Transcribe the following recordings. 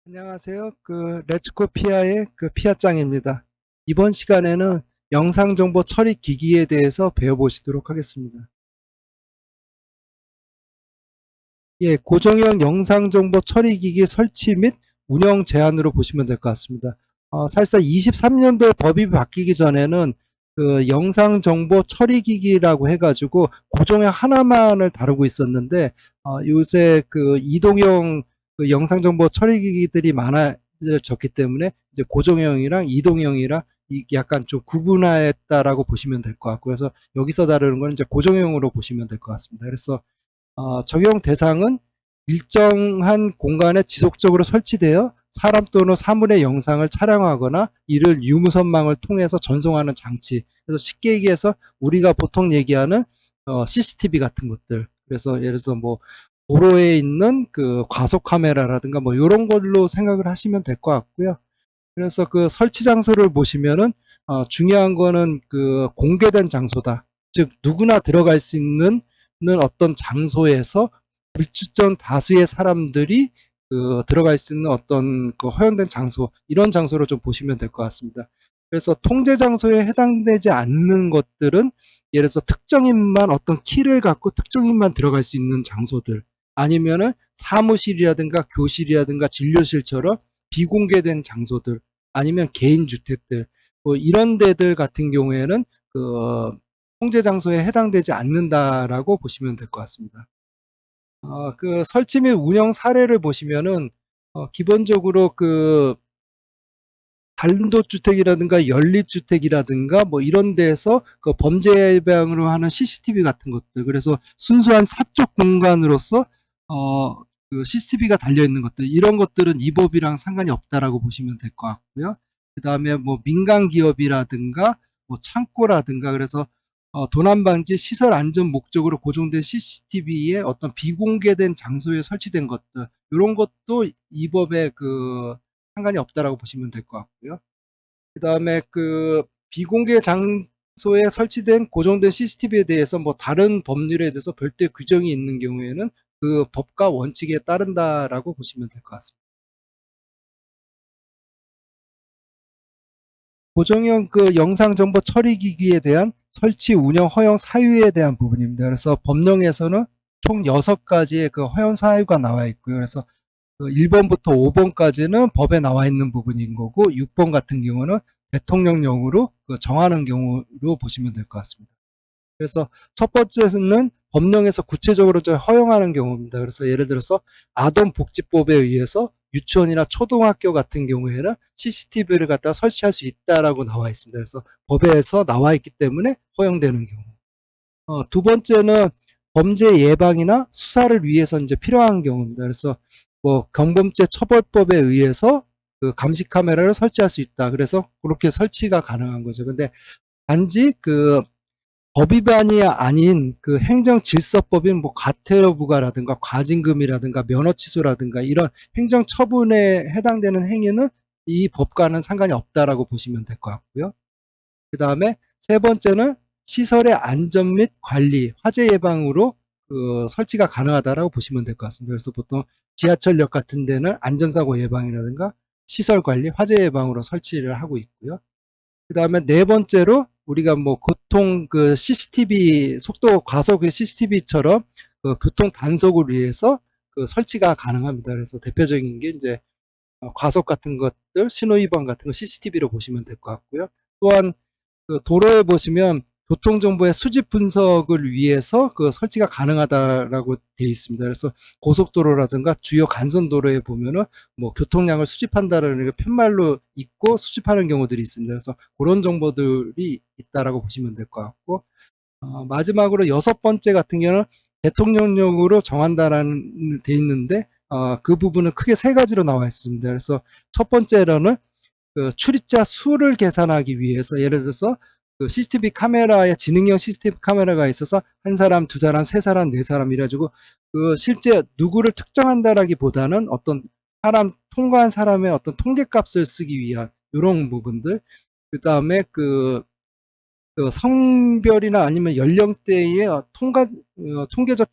안녕하세요. 레츠코 피아의 피아짱입니다. 이번 시간에는 영상정보 처리 기기에 대해서 배워보시도록 하겠습니다. 예, 고정형 영상정보 처리 기기 설치 및 운영 제한으로 보시면 될 것 같습니다. 사실상 23년도에 법이 바뀌기 전에는 영상정보 처리 기기라고 해가지고 고정형 하나만을 다루고 있었는데, 요새 이동형 영상정보 처리 기기들이 많아졌기 때문에 이제 고정형이랑 이동형이랑 약간 좀 구분화했다라고 보시면 될 것 같고, 그래서 여기서 다루는 건 이제 고정형으로 보시면 될 것 같습니다. 그래서 적용 대상은 일정한 공간에 지속적으로 설치되어 사람 또는 사물의 영상을 촬영하거나 이를 유무선망을 통해서 전송하는 장치. 그래서 쉽게 얘기해서 우리가 보통 얘기하는 CCTV 같은 것들. 그래서 예를 들어서 뭐 도로에 있는 과속 카메라라든가 뭐 이런 걸로 생각을 하시면 될 것 같고요. 그래서 설치 장소를 보시면은 중요한 거는 공개된 장소다. 즉 누구나 들어갈 수 있는 어떤 장소에서 불특정 다수의 사람들이 들어갈 수 있는 어떤 허용된 장소, 이런 장소로 좀 보시면 될 것 같습니다. 그래서 통제 장소에 해당되지 않는 것들은 예를 들어서 특정인만 어떤 키를 갖고 특정인만 들어갈 수 있는 장소들, 아니면은 사무실이라든가 교실이라든가 진료실처럼 비공개된 장소들, 아니면 개인 주택들, 뭐 이런 데들 같은 경우에는 통제 장소에 해당되지 않는다라고 보시면 될 것 같습니다. 설치 및 운영 사례를 보시면은 기본적으로 단독주택이라든가 연립주택이라든가 뭐 이런 데서 범죄 예방으로 하는 CCTV 같은 것들, 그래서 순수한 사적 공간으로서 CCTV가 달려 있는 것들, 이런 것들은 이 법이랑 상관이 없다라고 보시면 될 것 같고요. 그 다음에 뭐 민간 기업이라든가 뭐 창고라든가, 그래서 도난 방지 시설 안전 목적으로 고정된 CCTV의 어떤 비공개된 장소에 설치된 것들, 이런 것도 이 법에 상관이 없다라고 보시면 될 것 같고요. 그 다음에 비공개 장소에 설치된 고정된 CCTV에 대해서 뭐 다른 법률에 대해서 별도의 규정이 있는 경우에는 그 법과 원칙에 따른다라고 보시면 될 것 같습니다. 고정형 영상정보 처리기기에 대한 설치 운영 허용 사유에 대한 부분입니다. 그래서 법령에서는 총 6가지의 허용 사유가 나와 있고요. 그래서 1번부터 5번까지는 법에 나와 있는 부분인 거고, 6번 같은 경우는 대통령령으로 정하는 경우로 보시면 될 것 같습니다. 그래서 첫 번째는 법령에서 구체적으로 허용하는 경우입니다. 그래서 예를 들어서 아동복지법에 의해서 유치원이나 초등학교 같은 경우에는 CCTV를 갖다 설치할 수 있다라고 나와 있습니다. 그래서 법에서 나와 있기 때문에 허용되는 경우. 두 번째는 범죄 예방이나 수사를 위해서 이제 필요한 경우입니다. 그래서 뭐 경범죄 처벌법에 의해서 감시 카메라를 설치할 수 있다. 그래서 그렇게 설치가 가능한 거죠. 근데 단지 법 위반이 아닌 행정질서법인 뭐 과태료 부과라든가 과징금이라든가 면허 취소라든가 이런 행정처분에 해당되는 행위는 이 법과는 상관이 없다라고 보시면 될 것 같고요. 그 다음에 세 번째는 시설의 안전 및 관리, 화재 예방으로 설치가 가능하다라고 보시면 될 것 같습니다. 그래서 보통 지하철역 같은 데는 안전사고 예방이라든가 시설 관리, 화재 예방으로 설치를 하고 있고요. 그 다음에 네 번째로 우리가 뭐 교통 CCTV 속도 과속 CCTV처럼 교통 단속을 위해서 설치가 가능합니다. 그래서 대표적인 게 이제 과속 같은 것들, 신호 위반 같은 거 CCTV로 보시면 될 것 같고요. 또한 도로에 보시면 교통정보의 수집 분석을 위해서 설치가 가능하다라고 되어 있습니다. 그래서 고속도로라든가 주요 간선도로에 보면은 뭐 교통량을 수집한다라는 게 팻말로 있고 수집하는 경우들이 있습니다. 그래서 그런 정보들이 있다라고 보시면 될 것 같고, 마지막으로 여섯 번째 같은 경우는 대통령령으로 정한다라는 돼 있는데, 그 부분은 크게 세 가지로 나와 있습니다. 그래서 첫 번째로는 출입자 수를 계산하기 위해서, 예를 들어서 CCTV 카메라에 지능형 CCTV 카메라가 있어서 한 사람, 두 사람, 세 사람, 네 사람 이래가지고 실제 누구를 특정한다라기보다는 어떤 사람 통과한 사람의 어떤 통계값을 쓰기 위한 이런 부분들. 그 다음에 성별이나 아니면 연령대의 통계적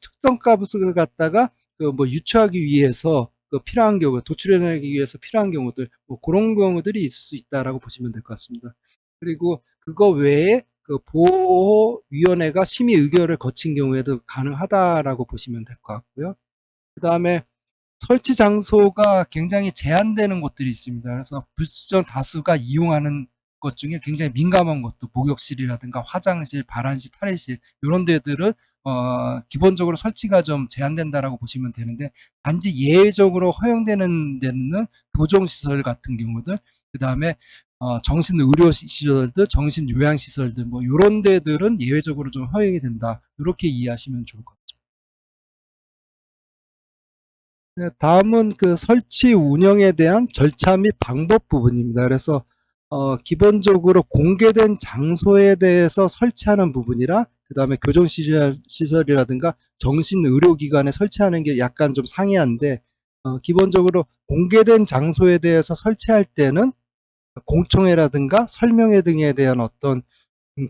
특성값을 갖다가 뭐 유추하기 위해서 그 필요한 경우, 도출해내기 위해서 필요한 경우들, 뭐 그런 경우들이 있을 수 있다라고 보시면 될 것 같습니다. 그리고 그거 외에 그 보호위원회가 심의 의결을 거친 경우에도 가능하다라고 보시면 될 것 같고요. 그 다음에 설치 장소가 굉장히 제한되는 곳들이 있습니다. 그래서 불수전 다수가 이용하는 것 중에 굉장히 민감한 것도 목욕실이라든가 화장실, 발안실, 탈의실 이런 데들은 기본적으로 설치가 좀 제한된다라고 보시면 되는데 단지 예외적으로 허용되는 데는 교정시설 같은 경우들, 그 다음에 정신의료시설들, 정신요양시설들 뭐 이런 데들은 예외적으로 좀 허용이 된다. 이렇게 이해하시면 좋을 것 같습니다. 네, 다음은 그 설치 운영에 대한 절차 및 방법 부분입니다. 그래서 기본적으로 공개된 장소에 대해서 설치하는 부분이라 그 다음에 교정시설이라든가 정신의료기관에 설치하는 게 약간 좀 상이한데 기본적으로 공개된 장소에 대해서 설치할 때는 공청회라든가 설명회 등에 대한 어떤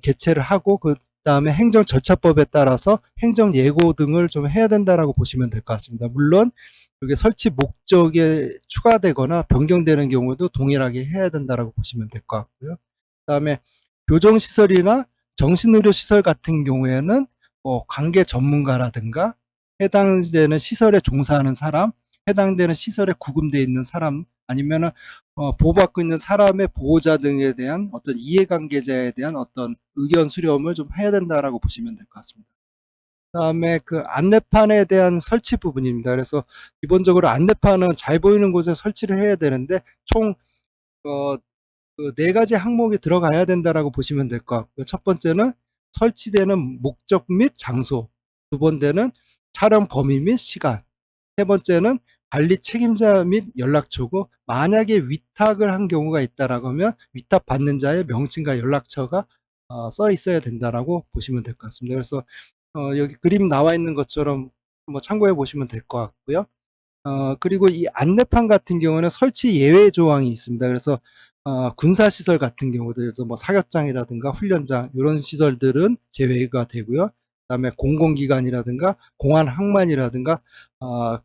개최를 하고 그 다음에 행정 절차법에 따라서 행정 예고 등을 좀 해야 된다라고 보시면 될 것 같습니다. 물론 그게 설치 목적에 추가되거나 변경되는 경우도 동일하게 해야 된다라고 보시면 될 것 같고요. 그다음에 교정시설이나 정신의료시설 같은 경우에는 관계 전문가라든가 해당되는 시설에 종사하는 사람, 해당되는 시설에 구금되어 있는 사람 아니면은 보호받고 있는 사람의 보호자 등에 대한 어떤 이해관계자에 대한 어떤 의견 수렴을 좀 해야 된다라고 보시면 될 것 같습니다. 그다음에 그 안내판에 대한 설치 부분입니다. 그래서 기본적으로 안내판은 잘 보이는 곳에 설치를 해야 되는데 총 그 네 가지 항목이 들어가야 된다라고 보시면 될 것 같고요. 첫 번째는 설치되는 목적 및 장소, 두 번째는 촬영 범위 및 시간, 세 번째는 관리 책임자 및 연락처고 만약에 위탁을 한 경우가 있다라고 하면 위탁 받는 자의 명칭과 연락처가 써 있어야 된다라고 보시면 될 것 같습니다. 그래서 여기 그림 나와 있는 것처럼 한번 참고해 보시면 될 것 같고요. 그리고 이 안내판 같은 경우는 설치 예외 조항이 있습니다. 그래서 군사시설 같은 경우도 그래서 뭐 사격장이라든가 훈련장 이런 시설들은 제외가 되고요. 그다음에 공공기관이라든가 공안 항만이라든가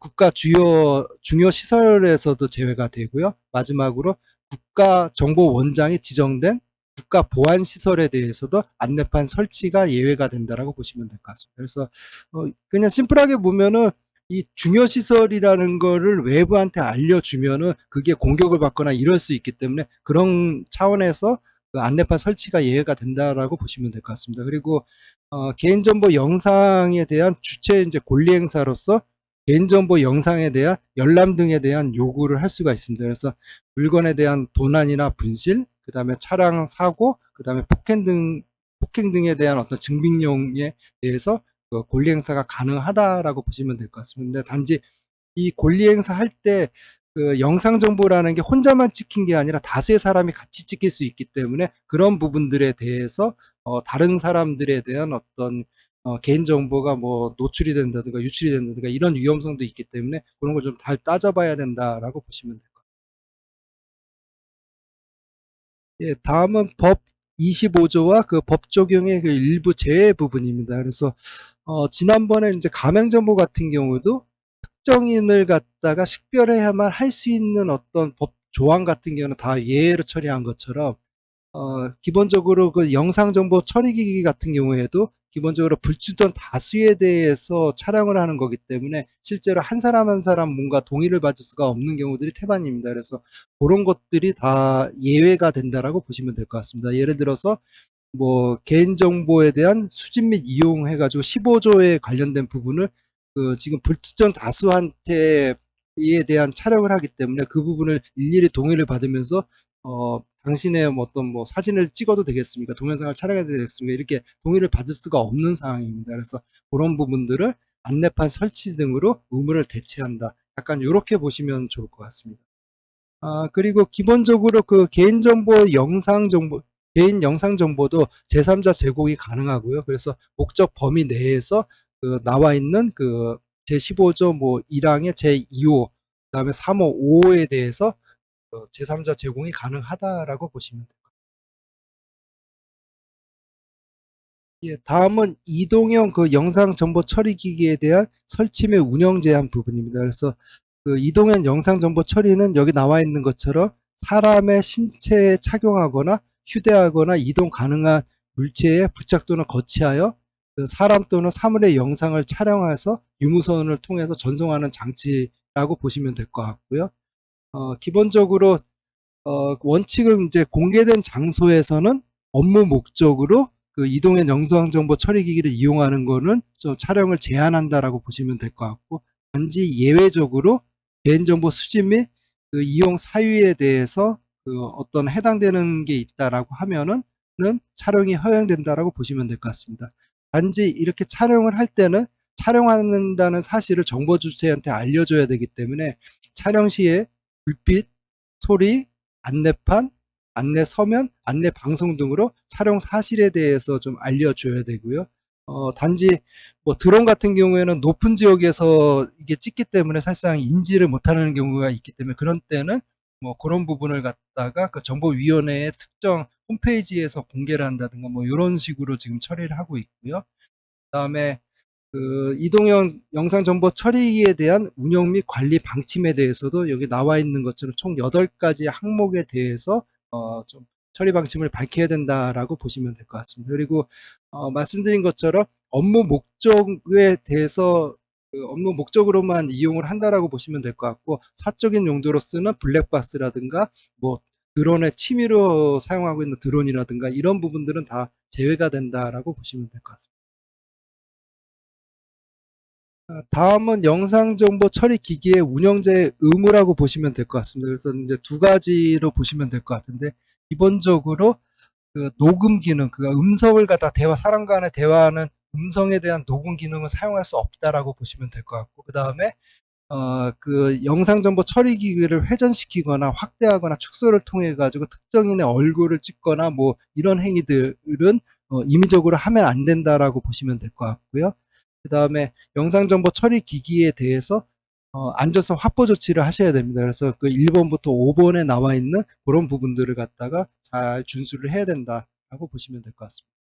국가 주요 중요 시설에서도 제외가 되고요. 마지막으로 국가정보원장이 지정된 국가보안시설에 대해서도 안내판 설치가 예외가 된다라고 보시면 될 것 같습니다. 그래서 그냥 심플하게 보면은 이 중요시설이라는 거를 외부한테 알려주면은 그게 공격을 받거나 이럴 수 있기 때문에 그런 차원에서 그 안내판 설치가 예외가 된다라고 보시면 될 것 같습니다. 그리고 개인정보 영상에 대한 주체 이제 권리행사로서 개인정보 영상에 대한 열람 등에 대한 요구를 할 수가 있습니다. 그래서 물건에 대한 도난이나 분실, 그 다음에 차량 사고, 그 다음에 폭행 등에 대한 어떤 증빙용에 대해서 그 권리 행사가 가능하다라고 보시면 될 것 같습니다. 단지 이 권리 행사 할 때 그 영상 정보라는 게 혼자만 찍힌 게 아니라 다수의 사람이 같이 찍힐 수 있기 때문에 그런 부분들에 대해서 다른 사람들에 대한 어떤 개인 정보가 뭐 노출이 된다든가 유출이 된다든가 이런 위험성도 있기 때문에 그런 걸 좀 잘 따져봐야 된다라고 보시면 될 것 같습니다. 예, 다음은 법 25조와 그 법 적용의 그 일부 제외 부분입니다. 그래서 지난번에 이제 가맹정보 같은 경우도 특정인을 갖다가 식별해야만 할 수 있는 어떤 법 조항 같은 경우는 다 예외로 처리한 것처럼 기본적으로 그 영상정보 처리기기 같은 경우에도 기본적으로 불출전 다수에 대해서 촬영을 하는 거기 때문에 실제로 한 사람 한 사람 뭔가 동의를 받을 수가 없는 경우들이 태반입니다. 그래서 그런 것들이 다 예외가 된다라고 보시면 될 것 같습니다. 예를 들어서 뭐 개인정보에 대한 수집 및 이용 해가지고 15조에 관련된 부분을 그 지금 불특정 다수한테 이에 대한 촬영을 하기 때문에 그 부분을 일일이 동의를 받으면서 당신의 뭐 어떤 뭐 사진을 찍어도 되겠습니까? 동영상을 촬영해도 되겠습니까? 이렇게 동의를 받을 수가 없는 상황입니다. 그래서 그런 부분들을 안내판 설치 등으로 의무를 대체한다. 약간 이렇게 보시면 좋을 것 같습니다. 그리고 기본적으로 그 개인정보 영상 정보, 개인 영상 정보도 제3자 제공이 가능하고요. 그래서 목적 범위 내에서 그 나와 있는 그 제15조 뭐 1항의 제2호, 그다음에 3호, 5호에 대해서 제3자 제공이 가능하다라고 보시면 됩니다. 예, 다음은 이동형 그 영상 정보 처리 기기에 대한 설치 및 운영 제한 부분입니다. 그래서 그 이동현 영상정보 처리는 여기 나와 있는 것처럼 사람의 신체에 착용하거나 휴대하거나 이동 가능한 물체에 부착 또는 거치하여 그 사람 또는 사물의 영상을 촬영해서 유무선을 통해서 전송하는 장치라고 보시면 될 것 같고요. 기본적으로 원칙은 이제 공개된 장소에서는 업무 목적으로 그 이동현 영상정보 처리기기를 이용하는 거는 좀 촬영을 제한한다라고 보시면 될 것 같고, 단지 예외적으로 개인정보 수집 및 그 이용 사유에 대해서 그 어떤 해당되는 게 있다라고 하면은 촬영이 허용된다라고 보시면 될 것 같습니다. 단지 이렇게 촬영을 할 때는 촬영한다는 사실을 정보 주체한테 알려줘야 되기 때문에 촬영 시에 불빛, 소리, 안내판, 안내 서면, 안내 방송 등으로 촬영 사실에 대해서 좀 알려줘야 되고요. 단지 뭐 드론 같은 경우에는 높은 지역에서 이게 찍기 때문에 사실상 인지를 못하는 경우가 있기 때문에 그런 때는 뭐 그런 부분을 갖다가 그 정보위원회의 특정 홈페이지에서 공개를 한다든가 뭐 이런 식으로 지금 처리를 하고 있고요. 그다음에 그 이동형 영상정보 처리에 대한 운영 및 관리 방침에 대해서도 여기 나와 있는 것처럼 총 8가지 항목에 대해서 좀 처리 방침을 밝혀야 된다라고 보시면 될 것 같습니다. 그리고 말씀드린 것처럼 업무 목적에 대해서 그 업무 목적으로만 이용을 한다라고 보시면 될 것 같고, 사적인 용도로 쓰는 블랙박스라든가 뭐 드론의 취미로 사용하고 있는 드론이라든가 이런 부분들은 다 제외가 된다라고 보시면 될 것 같습니다. 다음은 영상정보 처리 기기의 운영자의 의무라고 보시면 될 것 같습니다. 그래서 이제 두 가지로 보시면 될 것 같은데, 기본적으로 그 녹음 기능, 그 음성을 갖다 사람 간의 대화하는 음성에 대한 녹음 기능을 사용할 수 없다라고 보시면 될 것 같고, 그 다음에 그 영상정보 처리 기기를 회전시키거나 확대하거나 축소를 통해 가지고 특정인의 얼굴을 찍거나 뭐 이런 행위들은 임의적으로 하면 안 된다라고 보시면 될 것 같고요. 그 다음에 영상정보 처리 기기에 대해서 안전성 확보 조치를 하셔야 됩니다. 그래서 그 1번부터 5번에 나와 있는 그런 부분들을 갖다가 잘 준수를 해야 된다라고 보시면 될 것 같습니다.